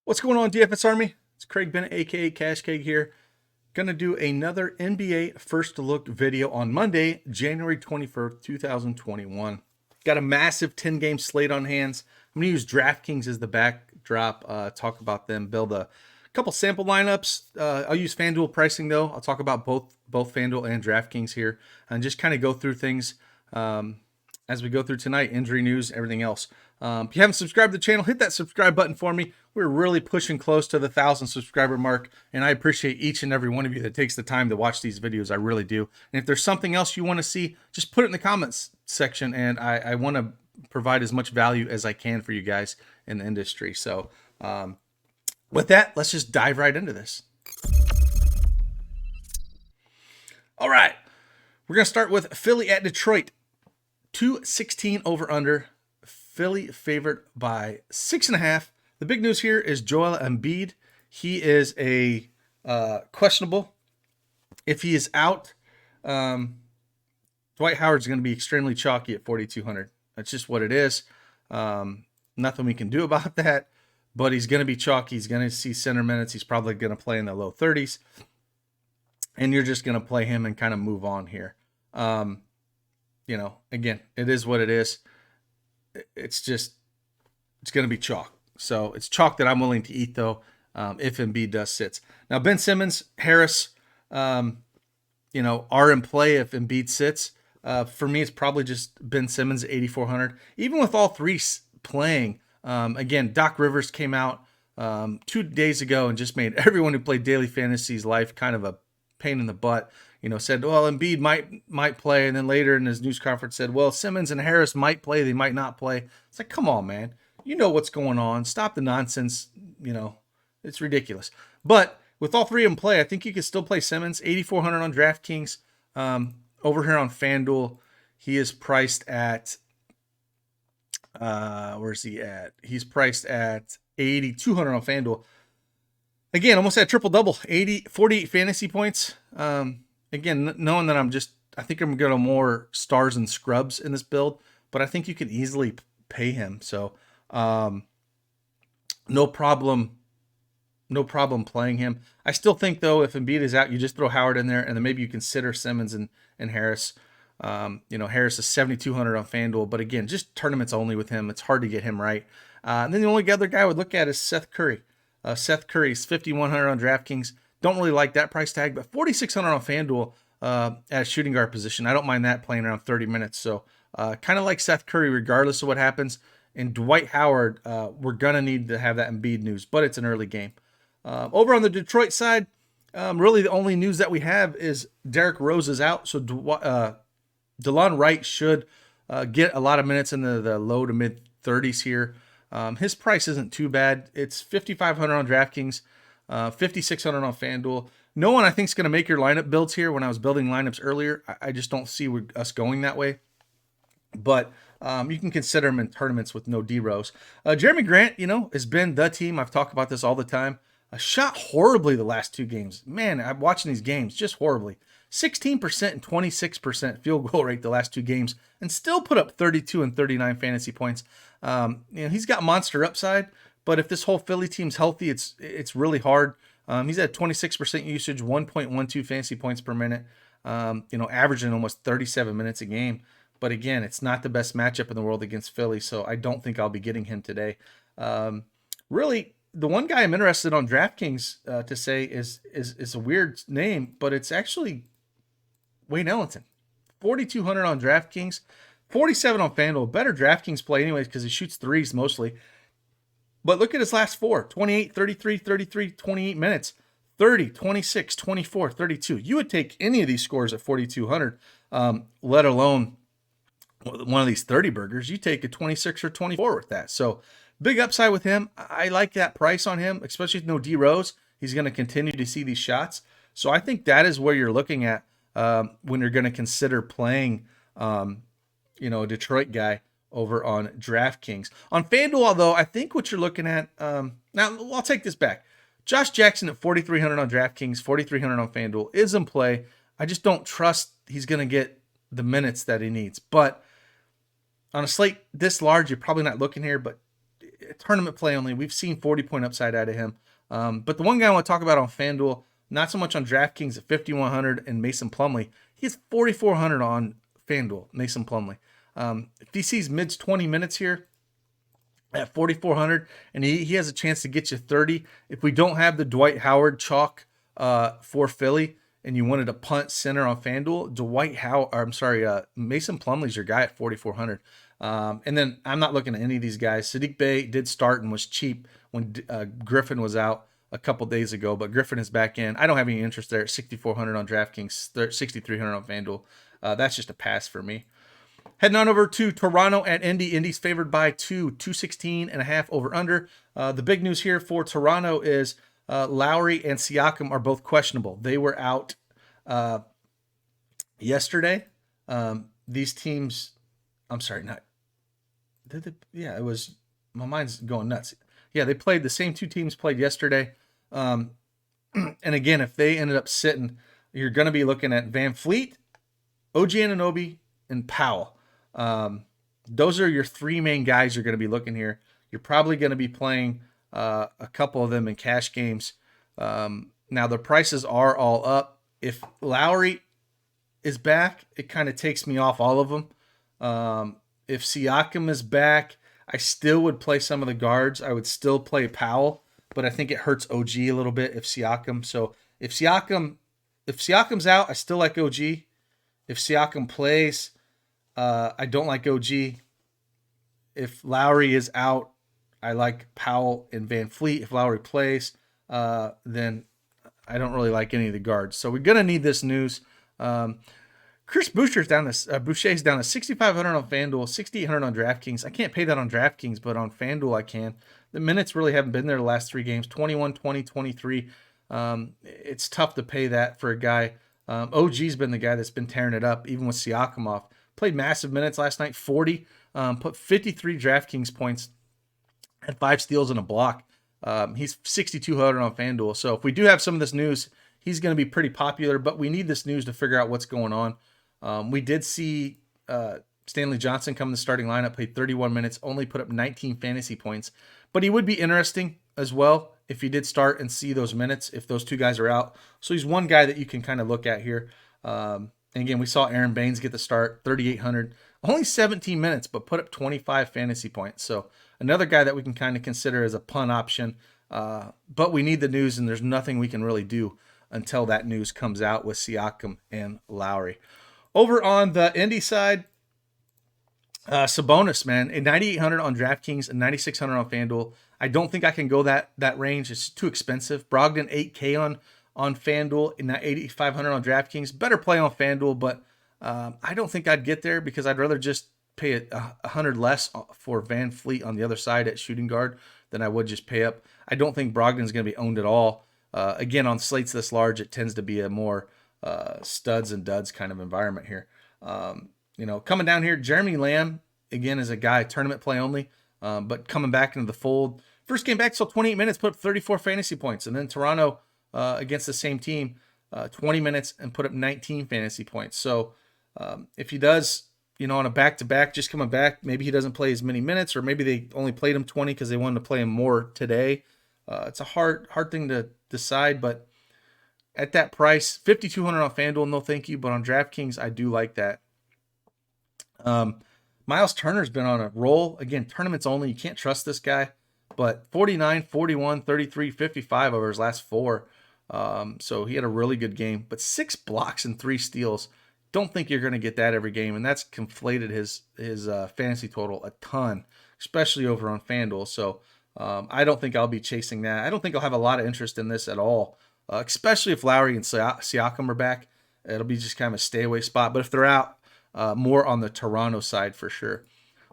What's going on, DFS Army? It's Craig Bennett, aka Cash Cake here. Gonna do another NBA First Look video on Monday, January 21st, 2021. Got a massive 10-game slate on hands. I'm gonna use DraftKings as the backdrop, talk about them, build a couple sample lineups. I'll use FanDuel pricing though. I'll talk about both FanDuel and DraftKings here and just kind of go through things as we go through tonight, injury news, everything else. If you haven't subscribed to the channel, hit that subscribe button for me. We're really pushing close to the 1,000 subscriber mark, and I appreciate each and every one of you that takes the time to watch these videos. I really do. And if there's something else you want to see, just put it in the comments section, and I want to provide as much value as I can for you guys in the industry. So with that, let's just dive right into this. All right. We're going to start with Philly at Detroit. 216 over under. Philly favored by 6.5. The big news here is Joel Embiid. He is a questionable. If he is out, Dwight Howard's going to be extremely chalky at 4,200. That's just what it is. Nothing we can do about that, but he's going to be chalky. He's going to see center minutes. He's probably going to play in the low 30s, and you're just going to play him and kind of move on here. Again, it is what it is. It's going to be chalk. So it's chalk that I'm willing to eat, though, if Embiid does sits. Now, Ben Simmons, Harris, are in play if Embiid sits. For me, it's probably just Ben Simmons, 8,400. Even with all three playing, again, Doc Rivers came out 2 days ago and just made everyone who played daily fantasy's life kind of a pain in the butt. Said, well, Embiid might play, and then later in his news conference said, well, Simmons and Harris might play, they might not play. It's like, come on, man. You know what's going on. Stop the nonsense. It's ridiculous. But with all three in play, I think you can still play Simmons. 8,400 on DraftKings. Over here on FanDuel, he is priced at, where's he at? He's priced at 8,200 on FanDuel. Again, almost at triple-double, 48 fantasy points. Again, knowing that I think I'm going to go more stars and scrubs in this build, but I think you can easily pay him. So, no problem playing him. I still think, though, if Embiid is out, you just throw Howard in there, and then maybe you consider Simmons and Harris. Harris is 7,200 on FanDuel, but again, just tournaments only with him. It's hard to get him right. And then the only other guy I would look at is Seth Curry. Seth Curry is 5,100 on DraftKings. Don't really like that price tag, but 4,600 on FanDuel at a shooting guard position. I don't mind that playing around 30 minutes. So kind of like Seth Curry, regardless of what happens. And Dwight Howard, we're going to need to have that Embiid news, but it's an early game. Over on the Detroit side, really the only news that we have is Derrick Rose is out. So DeLon Wright should get a lot of minutes in the low to mid 30s here. His price isn't too bad. It's 5,500 on DraftKings, 5,600 on FanDuel. No one I think is going to make your lineup builds here. When I was building lineups earlier, I just don't see us going that way. But you can consider him in tournaments with no D-Rose. Jeremy Grant, has been the team. I've talked about this all the time. Shot horribly the last two games. Man, I'm watching these games just horribly. 16% and 26% field goal rate the last two games, and still put up 32 and 39 fantasy points. He's got monster upside, but if this whole Philly team's healthy, it's really hard. He's at 26% usage, 1.12 fantasy points per minute, averaging almost 37 minutes a game. But again, it's not the best matchup in the world against Philly, so I don't think I'll be getting him today. Really, the one guy I'm interested on DraftKings to say is a weird name, but it's actually Wayne Ellington. 4,200 on DraftKings, 47 on FanDuel. Better DraftKings play anyways because he shoots threes mostly. But look at his last four: 28, 33, 33, 28 minutes, 30, 26, 24, 32. You would take any of these scores at 4,200, let alone one of these 30 burgers. You take a 26 or 24 with that. So big upside with him. I like that price on him, especially with no D Rose. He's going to continue to see these shots. So I think that is where you're looking at when you're going to consider playing, a Detroit guy over on DraftKings. On FanDuel, although, I think what you're looking at, now I'll take this back. Josh Jackson at 4,300 on DraftKings, 4,300 on FanDuel is in play. I just don't trust he's going to get the minutes that he needs. But on a slate this large, you're probably not looking here, but tournament play only. We've seen 40-point upside out of him. But the one guy I want to talk about on FanDuel, not so much on DraftKings at 5,100 and Mason Plumlee. He's 4,400 on FanDuel, Mason Plumlee. If he sees mids 20 minutes here at 4,400, and he has a chance to get you 30. If we don't have the Dwight Howard chalk for Philly, and you wanted to punt center on FanDuel, Mason Plumlee's your guy at 4,400. And then I'm not looking at any of these guys. Sadiq Bey did start and was cheap when Griffin was out a couple days ago, but Griffin is back in. I don't have any interest there at 6,400 on DraftKings, 6,300 on FanDuel. That's just a pass for me. Heading on over to Toronto at Indy. Indy's favored by 216.5 over under. The big news here for Toronto is Lowry and Siakam are both questionable. They were out yesterday. These teams, I'm sorry, not. It was, my mind's going nuts. Yeah, they played, the same two teams played yesterday. And again, if they ended up sitting, you're going to be looking at Van Fleet, OG Anunoby, and Powell. Those are your three main guys you're going to be looking here. You're probably going to be playing a couple of them in cash games. Now, the prices are all up. If Lowry is back, it kind of takes me off all of them. If Siakam is back, I still would play some of the guards. I would still play Powell, but I think it hurts OG a little bit if Siakam. So if Siakam's out, I still like OG. If Siakam plays, I don't like OG. If Lowry is out, I like Powell and Van Fleet. If Lowry plays, then I don't really like any of the guards. So we're going to need this news. Chris Boucher's down to 6,500 on FanDuel, 6,800 on DraftKings. I can't pay that on DraftKings, but on FanDuel I can. The minutes really haven't been there the last three games, 21, 20, 23. It's tough to pay that for a guy. OG's been the guy that's been tearing it up, even with Siakam off. Played massive minutes last night, 40. Put 53 DraftKings points, had 5 steals and a block. He's 6,200 on FanDuel. So if we do have some of this news, he's going to be pretty popular, but we need this news to figure out what's going on. We did see Stanley Johnson come in the starting lineup, played 31 minutes, only put up 19 fantasy points. But he would be interesting as well if he did start and see those minutes, if those two guys are out. So he's one guy that you can kind of look at here. And again, we saw Aaron Baines get the start, 3,800, only 17 minutes, but put up 25 fantasy points. So another guy that we can kind of consider as a punt option. But we need the news, and there's nothing we can really do until that news comes out with Siakam and Lowry. Over on the Indy side, Sabonis, man, a 9,800 on DraftKings and 9,600 on FanDuel. I don't think I can go that range. It's too expensive. Brogdon, 8K on FanDuel and 8,500 on DraftKings. Better play on FanDuel, but I don't think I'd get there because I'd rather just pay $100 less for Van Fleet on the other side at shooting guard than I would just pay up. I don't think Brogdon's going to be owned at all. Again, on slates this large, it tends to be a more studs and duds kind of environment here. Coming down here, Jeremy Lamb, again, is a guy, tournament play only, but coming back into the fold. First game back, so 28 minutes, put up 34 fantasy points. And then Toronto against the same team, 20 minutes and put up 19 fantasy points. So if he does, on a back-to-back, just coming back, maybe he doesn't play as many minutes, or maybe they only played him 20 because they wanted to play him more today. It's a hard thing to decide, but at that price, 5,200 on FanDuel, no thank you. But on DraftKings, I do like that. Miles Turner's been on a roll. Again, tournaments only. You can't trust this guy. But 49, 41, 33, 55 over his last 4. So he had a really good game. But 6 blocks and 3 steals. Don't think you're going to get that every game. And that's conflated his fantasy total a ton, especially over on FanDuel. So I don't think I'll be chasing that. I don't think I'll have a lot of interest in this at all, especially if Lowry and Siakam are back. It'll be just kind of a stay away spot. But if they're out, more on the Toronto side for sure.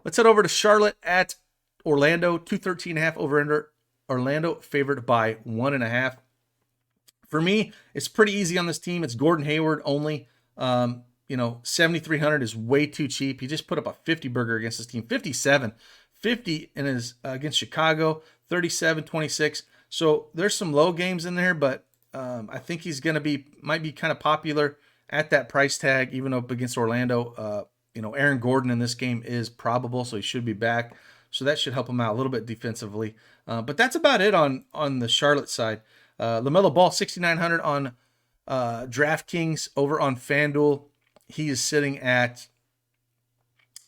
Let's head over to Charlotte at Orlando, 213.5 over under. Orlando favored by 1.5. For me, it's pretty easy on this team. It's Gordon Hayward only. 7,300 is way too cheap. He just put up a 50 burger against his team, 57. 50 in his against Chicago, 37, 26. So there's some low games in there, but I think he's might be kind of popular at that price tag, even up against Orlando. Aaron Gordon in this game is probable, so he should be back. so that should help him out a little bit defensively. But that's about it on the Charlotte side. LaMelo Ball 6,900 on DraftKings. Over on FanDuel, he is sitting at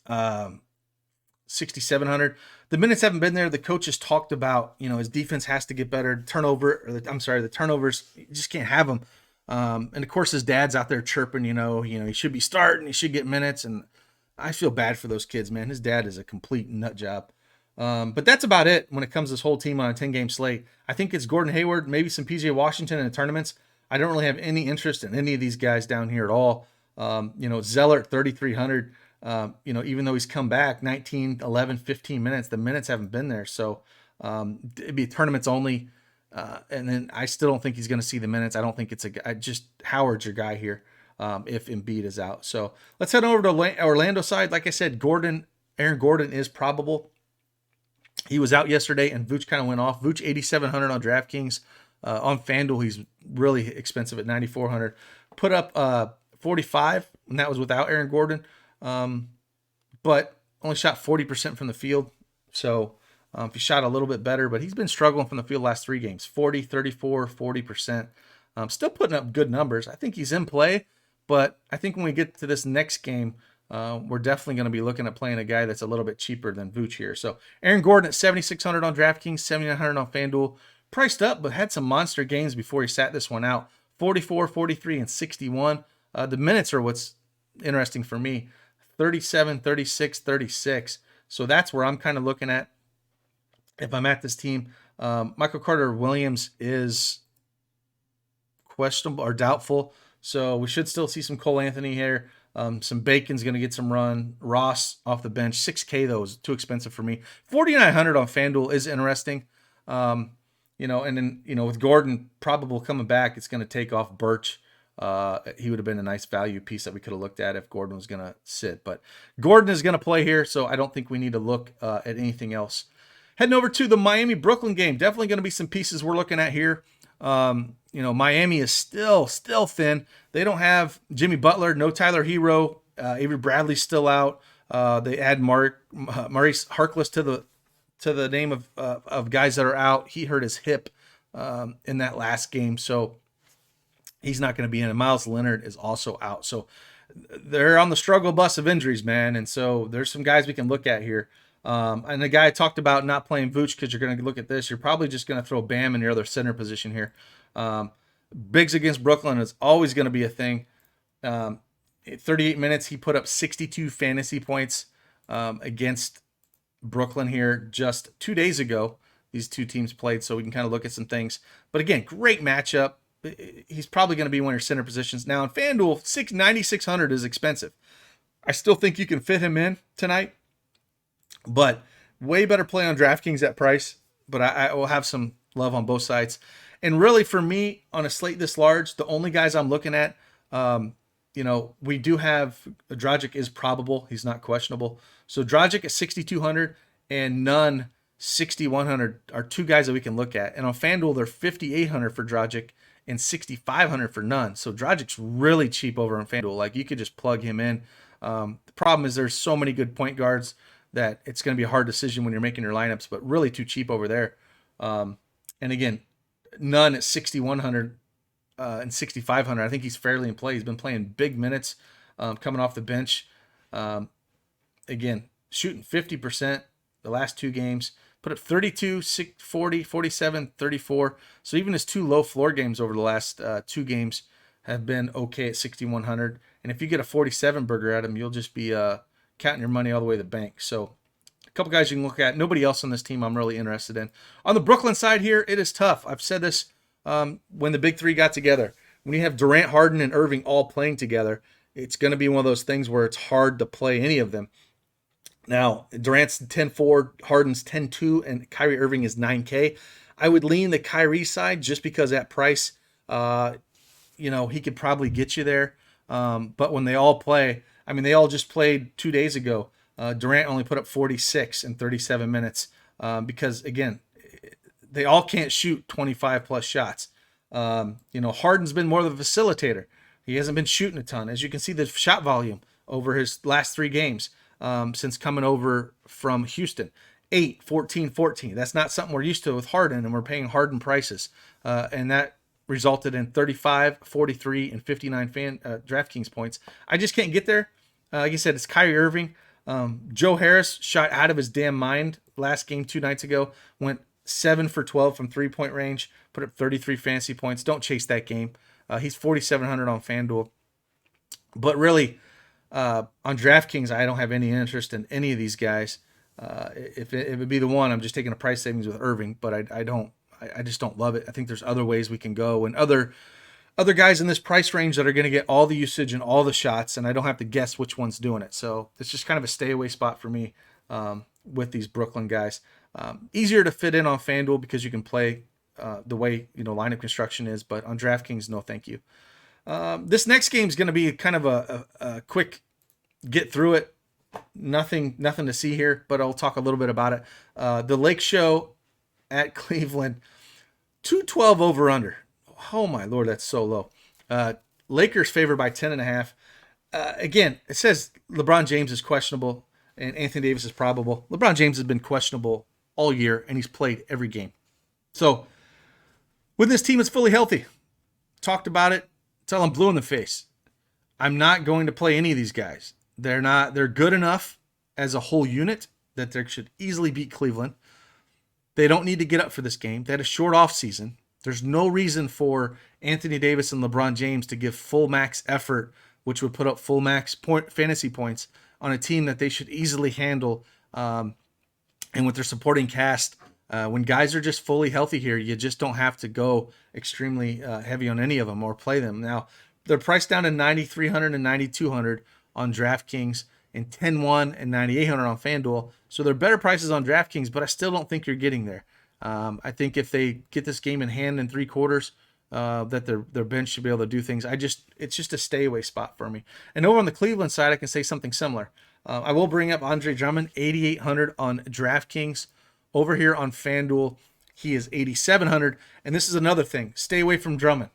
6,700. The minutes haven't been there. The coaches talked about, his defense has to get better. The turnovers, you just can't have them. And of course, his dad's out there chirping, he should be starting, he should get minutes. And I feel bad for those kids, man. His dad is a complete nut job. But that's about it when it comes to this whole team on a 10-game slate. I think it's Gordon Hayward, maybe some PJ Washington in the tournaments. I don't really have any interest in any of these guys down here at all. Zeller at 3,300. Even though he's come back 19, 11, 15 minutes, the minutes haven't been there. So it'd be tournaments only. And then I still don't think he's going to see the minutes. I don't think it's just Howard's your guy here if Embiid is out. So let's head over to Orlando side. Like I said, Aaron Gordon is probable. He was out yesterday, and Vooch kind of went off. Vooch 8,700 on DraftKings. On FanDuel, he's really expensive at 9,400. Put up 45, and that was without Aaron Gordon. But only shot 40% from the field. So if he shot a little bit better, but he's been struggling from the field last 3 games, 40, 34, 40%. Still putting up good numbers. I think he's in play, but I think when we get to this next game, we're definitely going to be looking at playing a guy that's a little bit cheaper than Vooch here. So Aaron Gordon at 7,600 on DraftKings, 7,900 on FanDuel. Priced up, but had some monster games before he sat this one out. 44, 43, and 61. The minutes are what's interesting for me. 37, 36, 36. So that's where I'm kind of looking at if I'm at this team. Michael Carter-Williams is questionable or doubtful. So we should still see some Cole Anthony here. Some Bacon's going to get some run. Ross off the bench. $6K, though, is too expensive for me. 4,900 on FanDuel is interesting. And then, with Gordon probable coming back, it's going to take off Birch. He would have been a nice value piece that we could have looked at if Gordon was going to sit. But Gordon is going to play here, so I don't think we need to look at anything else. Heading over to the Miami-Brooklyn game. Definitely going to be some pieces we're looking at here. Miami is still thin. They don't have Jimmy Butler, no Tyler Hero. Avery Bradley's still out. They add Maurice Harkless to the name of guys that are out. He hurt his hip in that last game, so he's not going to be in. And Miles Leonard is also out. So they're on the struggle bus of injuries, man. And so there's some guys we can look at here. And the guy I talked about not playing Vooch, because you're going to look at this, you're probably just going to throw Bam in your other center position here. Bigs against Brooklyn is always going to be a thing. 38 minutes, he put up 62 fantasy points against Brooklyn here just 2 days ago. These two teams played, so we can kind of look at some things. But again, great matchup. He's probably going to be one of your center positions. Now, in FanDuel, 9,600 is expensive. I still think you can fit him in tonight, but way better play on DraftKings at price. But I will have some love on both sides. And really, for me, on a slate this large, the only guys I'm looking at, we do have Dragic is probable. He's not questionable. So Dragic at 6,200 and Nunn 6,100 are two guys that we can look at. And on FanDuel, they're 5,800 for Dragic and 6,500 for Nunn. So Dragic's really cheap over on FanDuel. Like, you could just plug him in. The problem is there's so many good point guards that it's going to be a hard decision when you're making your lineups, but really too cheap over there. And again, Nunn at 6,100 and 6,500. I think he's fairly in play. He's been playing big minutes coming off the bench. Again, shooting 50% the last 2 games. Put up 32, 40, 47, 34. So even his 2 low floor games over the last 2 games have been okay at 6,100. And if you get a 47 burger at him, you'll just be counting your money all the way to the bank. So a couple guys you can look at. Nobody else on this team I'm really interested in. On the Brooklyn side here, it is tough. I've said this when the big three got together. When you have Durant, Harden, and Irving all playing together, it's going to be one of those things where it's hard to play any of them. Now, Durant's 10-4, Harden's 10-2, and Kyrie Irving is 9K. I would lean the Kyrie side just because at price, he could probably get you there. But when they all play, they all just played 2 days ago. Durant only put up 46 in 37 minutes because, again, they all can't shoot 25-plus shots. Harden's been more of a facilitator. He hasn't been shooting a ton. As you can see, the shot volume over his last 3 games since coming over from Houston. 8, 14, 14. That's not something we're used to with Harden, and we're paying Harden prices. And that resulted in 35, 43, and 59 DraftKings points. I just can't get there. Like I said, it's Kyrie Irving. Joe Harris shot out of his damn mind last game 2 nights ago. Went 7 for 12 from 3-point range. Put up 33 fantasy points. Don't chase that game. He's 4,700 on FanDuel. But really, on DraftKings, I don't have any interest in any of these guys. If it would be the one, I'm just taking a price savings with Irving, but I just don't love it. I think there's other ways we can go, and other guys in this price range that are going to get all the usage and all the shots, and I don't have to guess which one's doing it. So it's just kind of a stay away spot for me with these Brooklyn guys. Easier to fit in on FanDuel because you can play the way lineup construction is, but on DraftKings, no, thank you. This next game is going to be kind of a quick get through it. Nothing to see here, but I'll talk a little bit about it. The Lake Show at Cleveland, 212 over under. Oh my Lord, that's so low. Lakers favored by 10.5. Again, it says LeBron James is questionable and Anthony Davis is probable. LeBron James has been questionable all year and he's played every game. So when this team is fully healthy, talked about it, till I'm blue in the face. I'm not going to play any of these guys. They're good enough as a whole unit that they should easily beat Cleveland. They don't need to get up for this game. They had a short off season. There's no reason for Anthony Davis and LeBron James to give full max effort, which would put up full max fantasy points on a team that they should easily handle. And with their supporting cast, when guys are just fully healthy here, you just don't have to go extremely heavy on any of them or play them. Now, they're priced down to 9,300 and 9,200 on DraftKings and 10-1 and 9,800 on FanDuel. So they're better prices on DraftKings, but I still don't think you're getting there. I think if they get this game in hand in 3 quarters, that their bench should be able to do things. It's just a stay away spot for me. And over on the Cleveland side, I can say something similar. I will bring up Andre Drummond, 8,800 on DraftKings. Over here on FanDuel, he is 8,700. And this is another thing. Stay away from Drummond.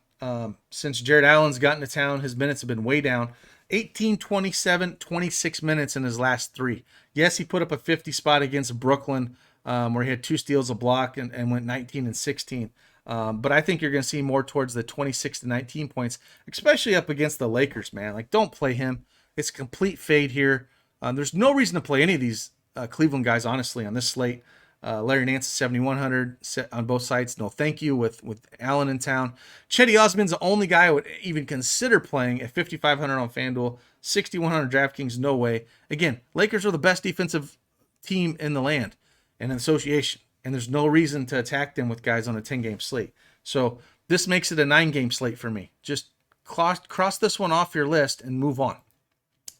Since Jared Allen's gotten to town, his minutes have been way down. 18, 27, 26 minutes in his last 3. Yes, he put up a 50 spot against Brooklyn, where he had 2 steals, a block, and went 19 and 16. But I think you're going to see more towards the 26 to 19 points, especially up against the Lakers, man. Like, don't play him. It's a complete fade here. There's no reason to play any of these Cleveland guys, honestly, on this slate. Larry Nance is 7,100 on both sides. No thank you with Allen in town. Chetty Osman's the only guy I would even consider playing at 5,500 on FanDuel, 6,100 DraftKings, no way. Again, Lakers are the best defensive team in the land and in the association, and there's no reason to attack them with guys on a 10-game slate. So this makes it a 9-game slate for me. Just cross this one off your list and move on.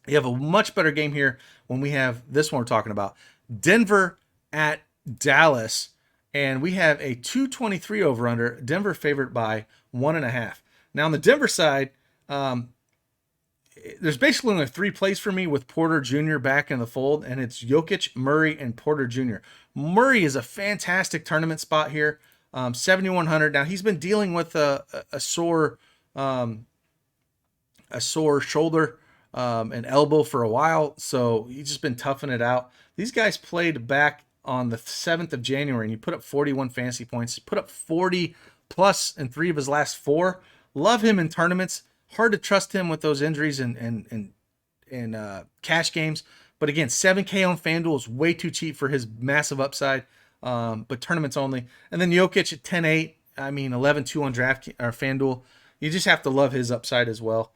You have a much better game here when we have this one we're talking about. Denver at Dallas, and we have a 223 over under. Denver favored by 1.5. Now on the Denver side, there's basically only 3 plays for me with Porter Jr. back in the fold, and it's Jokic, Murray, and Porter Jr. Murray is a fantastic tournament spot here, 7,100. Now he's been dealing with a sore shoulder and elbow for a while, so he's just been toughing it out. These guys played back on the 7th of January, and he put up 41 fantasy points. He put up 40 plus in 3 of his last 4. Love him in tournaments. Hard to trust him with those injuries and cash games. But again, 7K on FanDuel is way too cheap for his massive upside. But tournaments only. And then Jokic at 10-8. I mean, 11-2 on FanDuel. You just have to love his upside as well.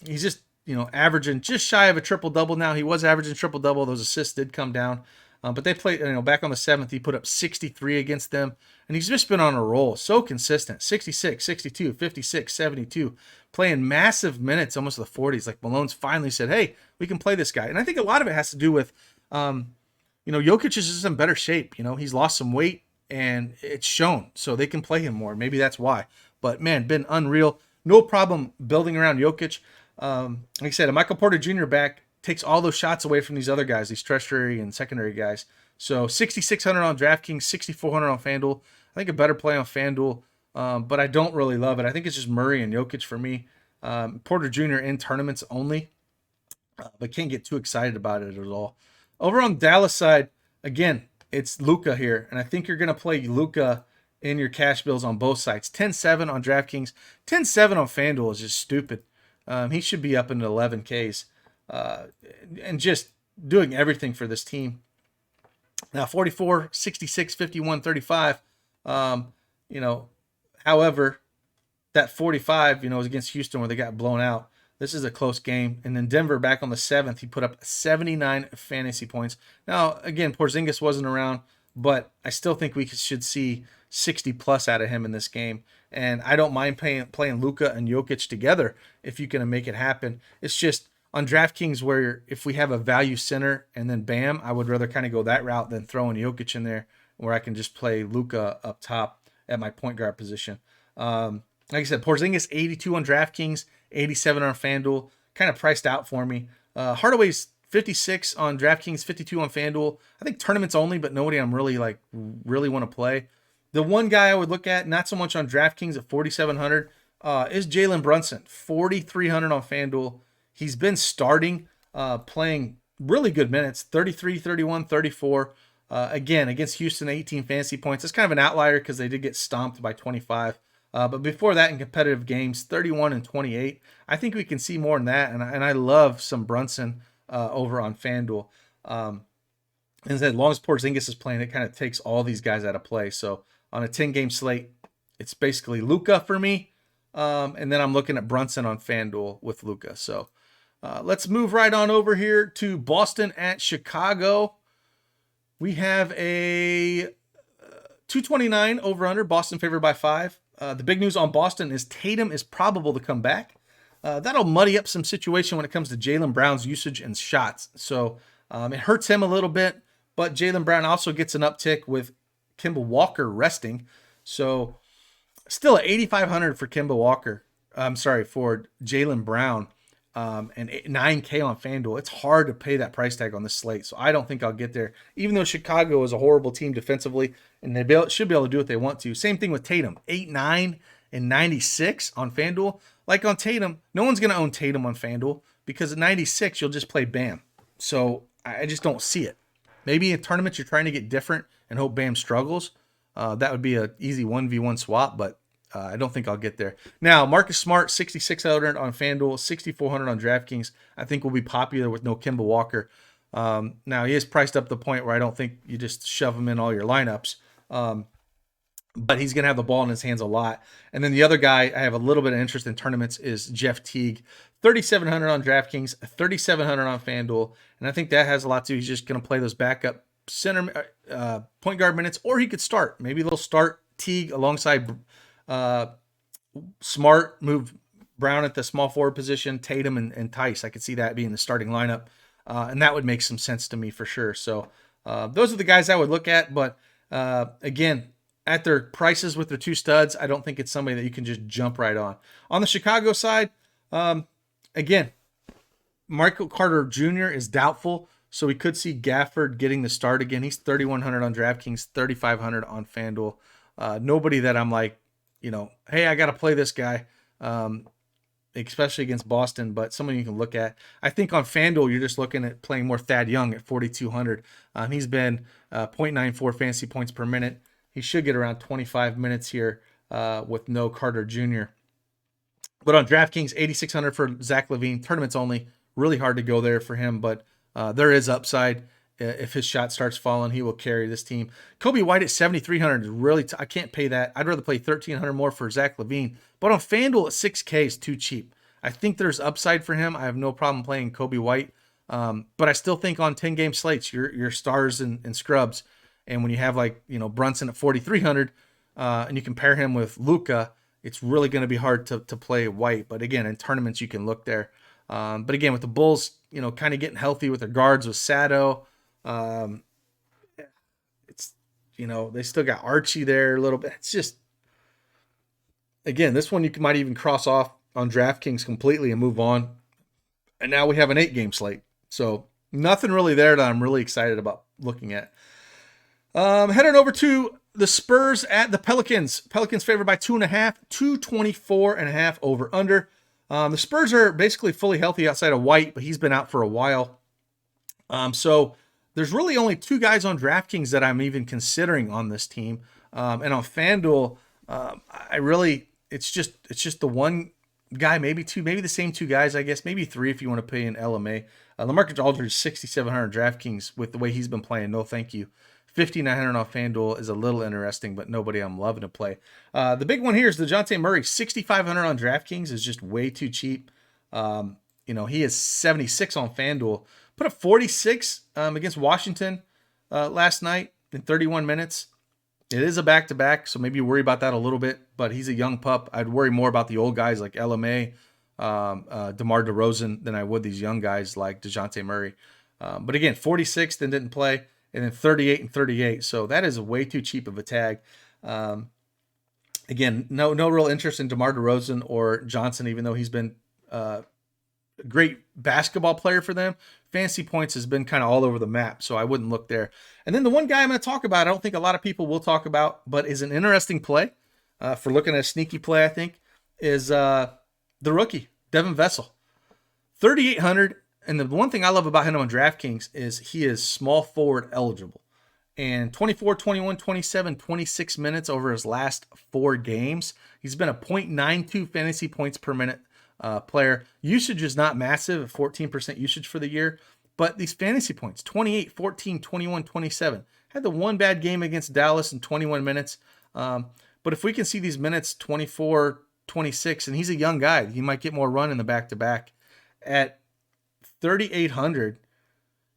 He's just averaging just shy of a triple-double now. He was averaging triple-double. Those assists did come down. But they played, back on the 7th, he put up 63 against them. And he's just been on a roll. So consistent. 66, 62, 56, 72. Playing massive minutes, almost the 40s. Like Malone's finally said, hey, we can play this guy. And I think a lot of it has to do with, Jokic is just in better shape. He's lost some weight and it's shown. So they can play him more. Maybe that's why. But, man, been unreal. No problem building around Jokic. Like I said, a Michael Porter Jr. back takes all those shots away from these other guys, these tertiary and secondary guys. So 6,600 on DraftKings, 6,400 on FanDuel. I think a better play on FanDuel, but I don't really love it. I think it's just Murray and Jokic for me. Porter Jr. in tournaments only, but can't get too excited about it at all. Over on Dallas side, again, it's Luka here, and I think you're going to play Luka in your cash bills on both sides. 10-7 on DraftKings, 10-7 on FanDuel is just stupid. He should be up into 11Ks and just doing everything for this team. Now, 44, 66, 51, 35. However, that 45, was against Houston where they got blown out. This is a close game. And then Denver back on the 7th, he put up 79 fantasy points. Now, again, Porzingis wasn't around, but I still think we should see 60 plus out of him in this game. And I don't mind playing Luka and Jokic together if you can make it happen. It's just on DraftKings where if we have a value center and then Bam, I would rather kind of go that route than throwing Jokic in there where I can just play Luka up top at my point guard position. Like I said, Porzingis 82 on DraftKings, 87 on FanDuel, kind of priced out for me. Hardaway's 56 on DraftKings, 52 on FanDuel. I think tournaments only, but nobody I'm really want to play. The one guy I would look at, not so much on DraftKings at 4,700, is Jalen Brunson, 4,300 on FanDuel. He's been starting, playing really good minutes, 33, 31, 34. Again, against Houston, 18 fantasy points. It's kind of an outlier because they did get stomped by 25. But before that, in competitive games, 31 and 28. I think we can see more than that, and I love some Brunson over on FanDuel. And as long as Porzingis is playing, it kind of takes all these guys out of play. So on a 10-game slate, it's basically Luka for me, and then I'm looking at Brunson on FanDuel with Luka. So let's move right on over here to Boston at Chicago. We have a 229 over-under, Boston favored by 5. The big news on Boston is Tatum is probable to come back. That'll muddy up some situation when it comes to Jaylen Brown's usage and shots. So it hurts him a little bit, but Jaylen Brown also gets an uptick with Kemba Walker resting. So still at 8,500 for Kemba Walker. For Jaylen Brown. And 9K on FanDuel. It's hard to pay that price tag on this slate, so I don't think I'll get there. Even though Chicago is a horrible team defensively, and they should be able to do what they want to. Same thing with Tatum, 8-9 and 96 on FanDuel. Like on Tatum, no one's going to own Tatum on FanDuel because at 96 you'll just play Bam. So I just don't see it. Maybe in tournaments you're trying to get different and hope Bam struggles. That would be an easy 1v1 swap, but I don't think I'll get there. Now, Marcus Smart, 6,600 on FanDuel, 6,400 on DraftKings. I think will be popular with no Kemba Walker. Now, he is priced up to the point where I don't think you just shove him in all your lineups. But he's going to have the ball in his hands a lot. And then the other guy I have a little bit of interest in tournaments is Jeff Teague, 3,700 on DraftKings, 3,700 on FanDuel. And I think that has a lot to do. He's just going to play those backup center point guard minutes, or he could start. Maybe they'll start Teague alongside Smart, move Brown at the small forward position, Tatum and Tice. I could see that being the starting lineup, and that would make some sense to me for sure. So those are the guys I would look at, but again, at their prices with their two studs, I don't think it's somebody that you can just jump right on. On the Chicago side, again, Michael Carter Jr. is doubtful, so we could see Gafford getting the start again. He's 3,100 on DraftKings, 3,500 on FanDuel. Nobody that I'm like, hey, I got to play this guy, especially against Boston, but someone you can look at. I think on FanDuel, you're just looking at playing more Thad Young at 4,200. He's been 0.94 fantasy points per minute. He should get around 25 minutes here with no Carter Jr. But on DraftKings, 8,600 for Zach LaVine. Tournaments only. Really hard to go there for him, but there is upside. If his shot starts falling, he will carry this team. Kobe White at 7,300 is really I can't pay that. I'd rather play 1,300 more for Zach LaVine. But on FanDuel at 6K is too cheap. I think there's upside for him. I have no problem playing Kobe White. But I still think on 10-game slates, your stars and scrubs, and when you have Brunson at 4,300 and you compare him with Luka, it's really going to be hard to play White. But again, in tournaments, you can look there. But again, with the Bulls, kind of getting healthy with their guards with Sato, it's they still got Archie there a little bit. It's just, again, this one you might even cross off on DraftKings completely and move on. And now we have an 8-game slate, so nothing really there that I'm really excited about looking at. Heading over to the Spurs at the Pelicans. Pelicans favored by 2.5, 224.5 over under. The Spurs are basically fully healthy outside of White, but he's been out for a while. So there's really only two guys on DraftKings that I'm even considering on this team. And on FanDuel, I really, it's just the one guy, maybe two, maybe the same two guys, I guess, maybe three if you want to pay in LMA. LaMarcus Aldridge, 6,700 DraftKings with the way he's been playing. No, thank you. 5,900 on FanDuel is a little interesting, but nobody I'm loving to play. The big one here is DeJounte Murray, 6,500 on DraftKings is just way too cheap. He is 76 on FanDuel. Put up 46 against Washington last night in 31 minutes. It is a back-to-back, so maybe you worry about that a little bit, but he's a young pup. I'd worry more about the old guys like LMA, DeMar DeRozan than I would these young guys like DeJounte Murray. But again, 46 then didn't play, and then 38 and 38. So that is way too cheap of a tag. Again, no real interest in DeMar DeRozan or Johnson, even though he's been a great basketball player for them. Fantasy points has been kind of all over the map, so I wouldn't look there. And then the one guy I'm going to talk about, I don't think a lot of people will talk about, but is an interesting play for looking at a sneaky play, I think, is the rookie, Devin Vessel. 3,800, and the one thing I love about him on DraftKings is he is small forward eligible. And 24, 21, 27, 26 minutes over his last 4 games. He's been a .92 fantasy points per minute player. Usage is not massive, 14% usage for the year, but these fantasy points, 28, 14, 21, 27. Had the one bad game against Dallas in 21 minutes. But if we can see these minutes, 24, 26, and he's a young guy, he might get more run in the back-to-back. At 3,800,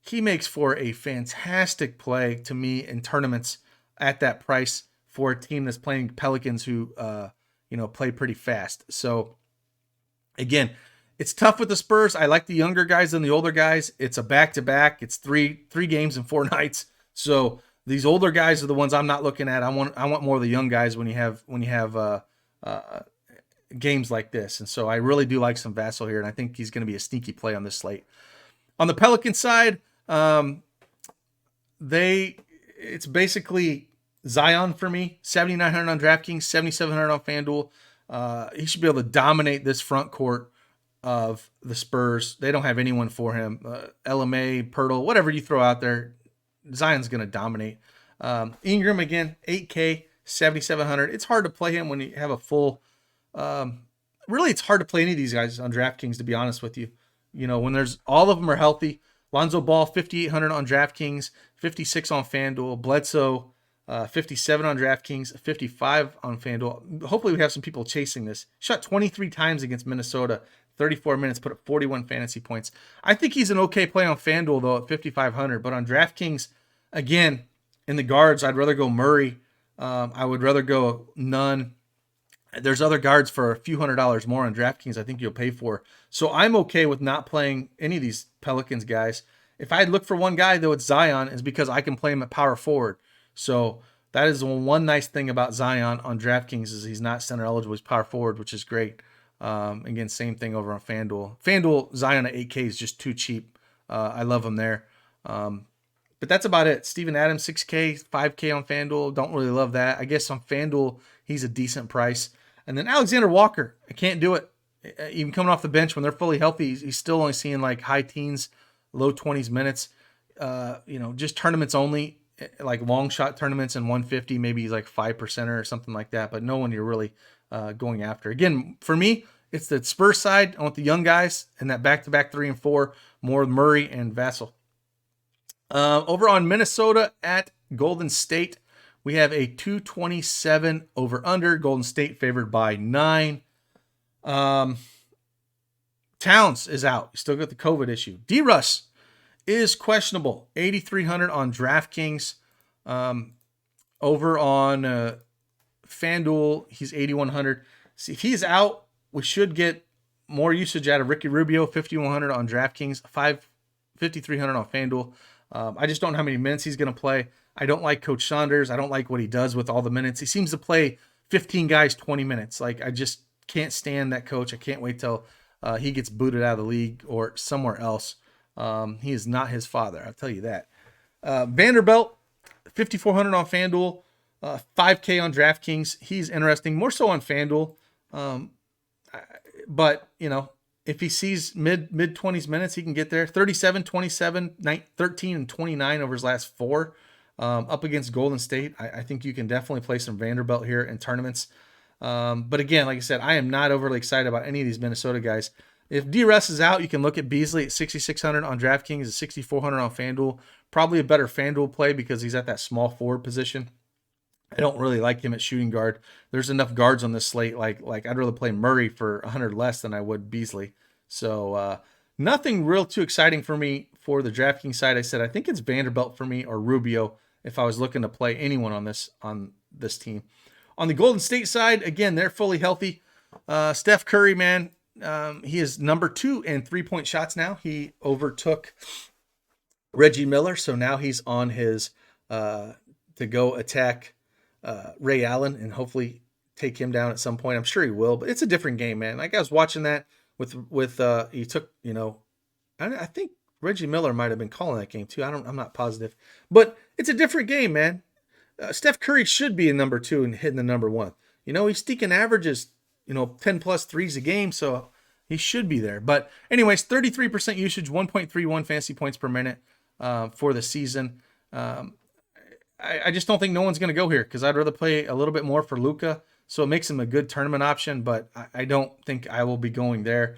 he makes for a fantastic play to me in tournaments at that price for a team that's playing Pelicans who, play pretty fast. So, again, it's tough with the Spurs. I like the younger guys than the older guys. It's a back-to-back. It's three games in 4 nights. So these older guys are the ones I'm not looking at. I want more of the young guys when you have games like this. And so I really do like some Vassell here, and I think he's going to be a sneaky play on this slate. On the Pelican side, it's basically Zion for me. 7,900 on DraftKings, 7,700 on FanDuel. He should be able to dominate this front court of the Spurs. They don't have anyone for him. LMA, Pirtle, whatever you throw out there, Zion's going to dominate. Ingram again, 8K, 7,700. It's hard to play him when you have a full. Really, it's hard to play any of these guys on DraftKings, to be honest with you. When there's all of them are healthy. Lonzo Ball, 5,800 on DraftKings, 56 on FanDuel. Bledsoe, 57 on DraftKings, 55 on FanDuel. Hopefully we have some people chasing this. Shot 23 times against Minnesota, 34 minutes, put up 41 fantasy points. I think he's an okay play on FanDuel, though, at 5,500. But on DraftKings, again, in the guards, I'd rather go Murray. I would rather go Nunn. There's other guards for a few $100s more on DraftKings I think you'll pay for. So I'm okay with not playing any of these Pelicans guys. If I'd look for one guy, though, it's Zion, is because I can play him at power forward. So that is one nice thing about Zion on DraftKings is he's not center eligible. He's power forward, which is great. Again, same thing over on FanDuel. FanDuel, Zion at 8K is just too cheap. I love him there. But that's about it. Steven Adams, 6K, 5K on FanDuel. Don't really love that. I guess on FanDuel, he's a decent price. And then Alexander Walker, I can't do it. Even coming off the bench when they're fully healthy, he's still only seeing like high teens, low 20s minutes. Just tournaments only, like long shot tournaments and 150, maybe he's like 5% or something like that. But no one you're really going after. Again, for me, it's the Spurs side. I want the young guys and that back-to-back 3 and 4, more Murray and Vassell. Over on Minnesota at Golden State, we have a 227 over under. Golden State favored by 9. Towns is out. You still got the COVID issue. D-Russ is questionable. 8,300 on DraftKings. Over on FanDuel, he's 8,100. See, if he's out, we should get more usage out of Ricky Rubio. 5,100 on DraftKings. 5,300 on FanDuel. I just don't know how many minutes he's going to play. I don't like Coach Saunders. I don't like what he does with all the minutes. He seems to play 15 guys 20 minutes. Like, I just can't stand that coach. I can't wait till he gets booted out of the league or somewhere else. He is not his father, I'll tell you that. Vanderbilt, 5,400 on FanDuel, 5K on DraftKings. He's interesting, more so on FanDuel. But, if he sees mid 20s minutes, he can get there. 37, 27, 13, and 29 over his last four up against Golden State. I think you can definitely play some Vanderbilt here in tournaments. But again, like I said, I am not overly excited about any of these Minnesota guys. If D-Russ is out, you can look at Beasley at 6,600 on DraftKings, at 6,400 on FanDuel. Probably a better FanDuel play because he's at that small forward position. I don't really like him at shooting guard. There's enough guards on this slate. Like I'd rather play Murray for 100 less than I would Beasley. So nothing real too exciting for me for the DraftKings side. I said I think it's Vanderbilt for me or Rubio if I was looking to play anyone on this team. On the Golden State side, again, they're fully healthy. Steph Curry, man, he is number 2 in 3-point shots now. He overtook Reggie Miller, so now he's on his to go attack Ray Allen and hopefully take him down at some point. I'm sure he will, but it's a different game, man. Like I was watching that with he took, I think Reggie Miller might have been calling that game too. I'm not positive, but it's a different game, man. Steph Curry should be in number 2 and hitting the number 1. He's sneaking averages, 10 plus threes a game, so he should be there. But anyways, 33% usage, 1.31 fantasy points per minute for the season. I just don't think no one's going to go here because I'd rather play a little bit more for Luka. So it makes him a good tournament option, but I don't think I will be going there.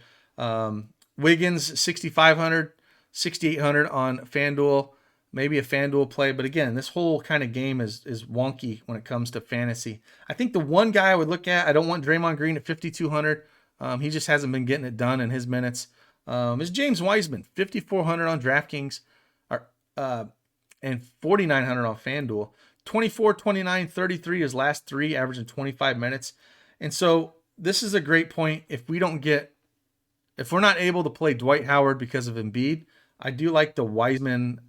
Wiggins, 6,500, 6,800 on FanDuel, maybe a FanDuel play. But again, this whole kind of game is wonky when it comes to fantasy. I think the one guy I would look at, I don't want Draymond Green at 5,200. He just hasn't been getting it done in his minutes. Is James Wiseman, 5,400 on DraftKings. And 4,900 on FanDuel. 24, 29, 33 his last 3, averaging 25 minutes. And so this is a great point. If we're not able to play Dwight Howard because of Embiid, I do like the Wiseman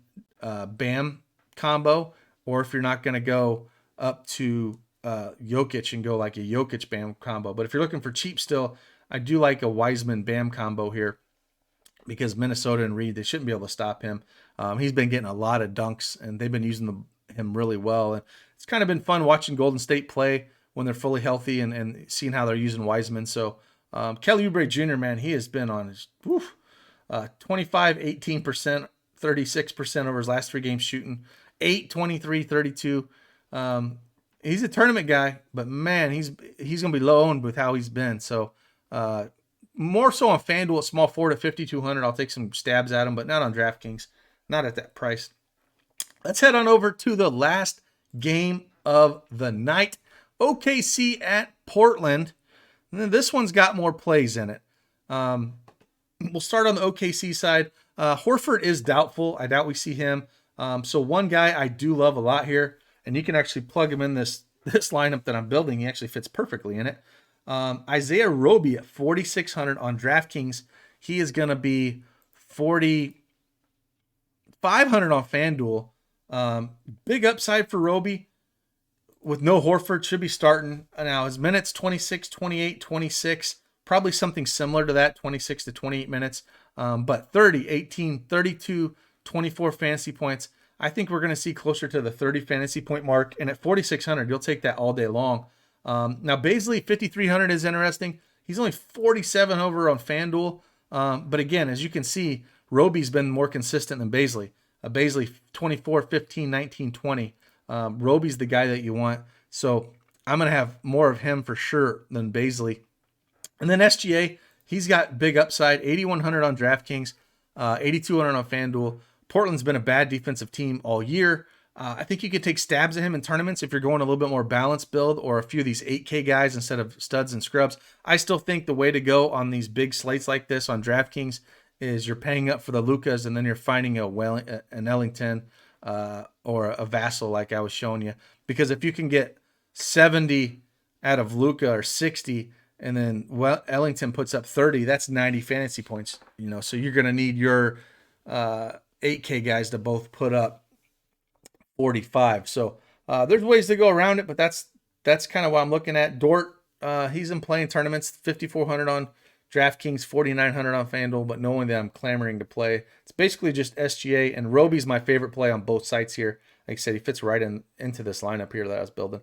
Bam combo. Or if you're not going to go up to Jokic and go like a Jokic Bam combo. But if you're looking for cheap still, I do like a Wiseman Bam combo here because Minnesota and Reed, they shouldn't be able to stop him. He's been getting a lot of dunks, and they've been using him really well. And it's kind of been fun watching Golden State play when they're fully healthy and seeing how they're using Wiseman. So Kelly Oubre Jr., man, he has been on his 25, 18%, 36% over his last 3 games shooting, 8, 23, 32. He's a tournament guy, but man, he's going to be low owned with how he's been. So more so on FanDuel at small forward at 5,200. I'll take some stabs at him, but not on DraftKings. Not at that price. Let's head on over to the last game of the night. OKC at Portland. And then this one's got more plays in it. We'll start on the OKC side. Horford is doubtful. I doubt we see him. So one guy I do love a lot here, and you can actually plug him in this lineup that I'm building. He actually fits perfectly in it. Isaiah Roby at 4,600 on DraftKings. He is going to be 4,500 on FanDuel. Big upside for Roby with no Horford, should be starting. Now his minutes 26, 28, 26, probably something similar to that, 26 to 28 minutes. But 30, 18, 32, 24 fantasy points. I think we're going to see closer to the 30 fantasy point mark. And at 4,600, you'll take that all day long. Now Baisley, 5,300 is interesting. He's only 47 over on FanDuel. But again, as you can see, Roby's been more consistent than Baisley. Baisley 24, 15, 19, 20. Roby's the guy that you want. So I'm going to have more of him for sure than Baisley. And then SGA, he's got big upside, 8,100 on DraftKings, 8,200 on FanDuel. Portland's been a bad defensive team all year. I think you could take stabs at him in tournaments if you're going a little bit more balanced build or a few of these 8K guys instead of studs and scrubs. I still think the way to go on these big slates like this on DraftKings is you're paying up for the Lucas and then you're finding an Ellington or a Vassell like I was showing you. Because if you can get 70 out of Luka or 60 and then Ellington puts up 30, that's 90 fantasy points. So you're going to need your 8K guys to both put up 45. So there's ways to go around it, but that's kind of what I'm looking at. Dort, he's in playing tournaments, 5,400 on DraftKings, 4,900 on FanDuel, but knowing that I'm clamoring to play, it's basically just SGA, and Roby's my favorite play on both sites here. Like I said, he fits right into this lineup here that I was building.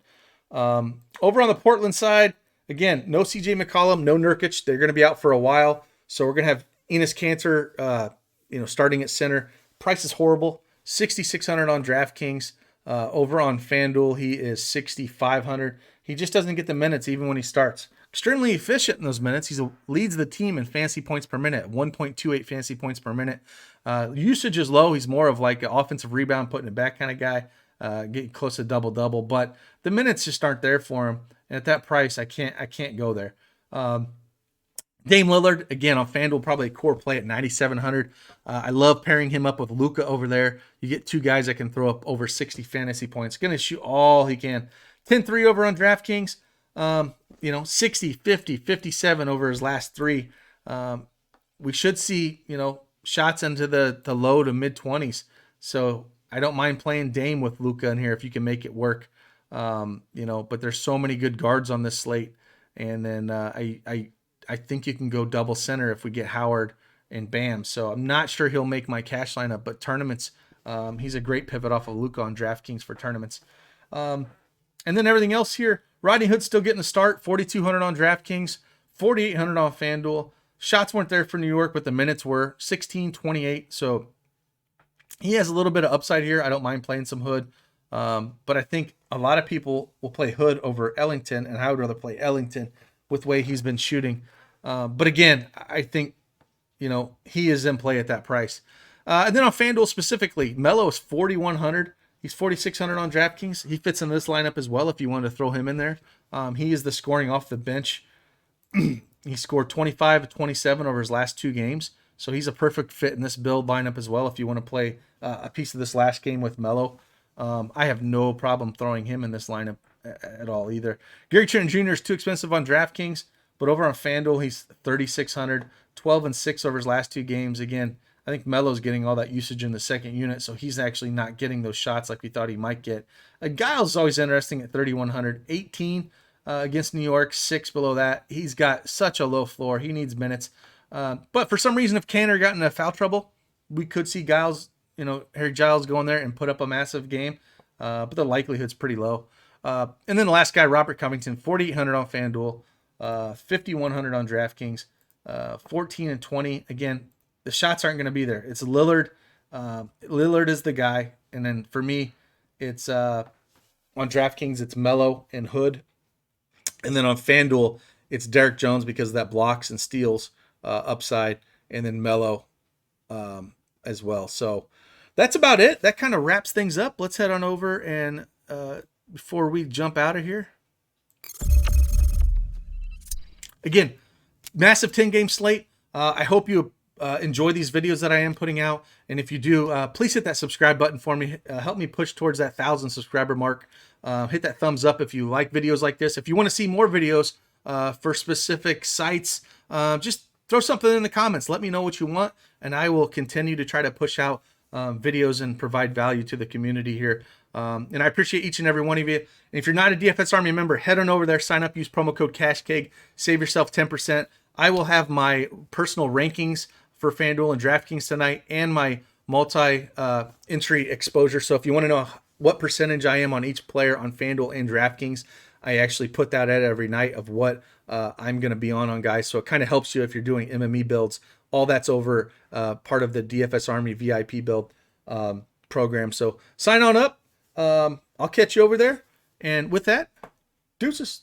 Over on the Portland side, again, no CJ McCollum, no Nurkic. They're going to be out for a while. So we're going to have Enes Kanter, starting at center. Price is horrible. 6,600 on DraftKings. Over on FanDuel, he is 6,500. He just doesn't get the minutes even when he starts. Extremely efficient in those minutes. He leads the team in fantasy points per minute, 1.28 fantasy points per minute. Usage is low. He's more of like an offensive rebound, putting it back kind of guy, getting close to double-double. But the minutes just aren't there for him. And at that price, I can't go there. Dame Lillard, again, on FanDuel, probably a core play at 9,700. I love pairing him up with Luka over there. You get two guys that can throw up over 60 fantasy points. Going to shoot all he can. 10-3 over on DraftKings. 60, 50, 57 over his last three. We should see, shots into the low to mid-20s. So I don't mind playing Dame with Luka in here if you can make it work. But there's so many good guards on this slate. And then I think you can go double center if we get Howard and Bam. So I'm not sure he'll make my cash lineup, but tournaments, he's a great pivot off of Luka on DraftKings for tournaments. And then everything else here, Rodney Hood's still getting the start, 4,200 on DraftKings, 4,800 on FanDuel. Shots weren't there for New York, but the minutes were 16, 28. So he has a little bit of upside here. I don't mind playing some Hood. But I think a lot of people will play Hood over Ellington, and I would rather play Ellington with the way he's been shooting. But again, I think, he is in play at that price. And then on FanDuel specifically, Melo is 4,100. He's 4,600 on DraftKings. He fits in this lineup as well if you wanted to throw him in there. He is the scoring off the bench. He scored 25 to 27 over his last two games. So he's a perfect fit in this build lineup as well if you want to play a piece of this last game with Melo. I have no problem throwing him in this lineup at all either. Gary Trent Jr. is too expensive on DraftKings, but over on FanDuel, he's 3,600, 12-6 over his last two games. Again, I think Melo's getting all that usage in the second unit, so he's actually not getting those shots like we thought he might get. Giles is always interesting at 3,100, 18 against New York, 6 below that. He's got such a low floor. He needs minutes. But for some reason, if Kanter got into foul trouble, we could see Giles, Harry Giles go in there and put up a massive game. But the likelihood's pretty low. And then the last guy, Robert Covington, 4,800 on FanDuel, 5,100 on DraftKings, 14 and 20. Again, the shots aren't going to be there. It's Lillard. Lillard is the guy. And then for me, it's on DraftKings, it's Melo and Hood. And then on FanDuel, it's Derek Jones because of that blocks and steals upside. And then Melo as well. So that's about it. That kind of wraps things up. Let's head on over and before we jump out of here. Again, massive 10-game slate. I hope you enjoy these videos that I am putting out. And if you do, please hit that subscribe button for me. Help me push towards that 1,000 subscriber mark. Hit that thumbs up if you like videos like this. If you want to see more videos for specific sites, just throw something in the comments. Let me know what you want, and I will continue to try to push out videos and provide value to the community here. And I appreciate each and every one of you. And if you're not a DFS Army member, head on over there, sign up, use promo code CashKeg, save yourself 10%. I will have my personal rankings for FanDuel and DraftKings tonight and my multi-entry exposure. So if you want to know what percentage I am on each player on FanDuel and DraftKings, I actually put that out every night of what I'm going to be on guys. So it kind of helps you if you're doing MME builds. All that's over part of the DFS Army VIP build program. So sign on up. I'll catch you over there. And with that, deuces.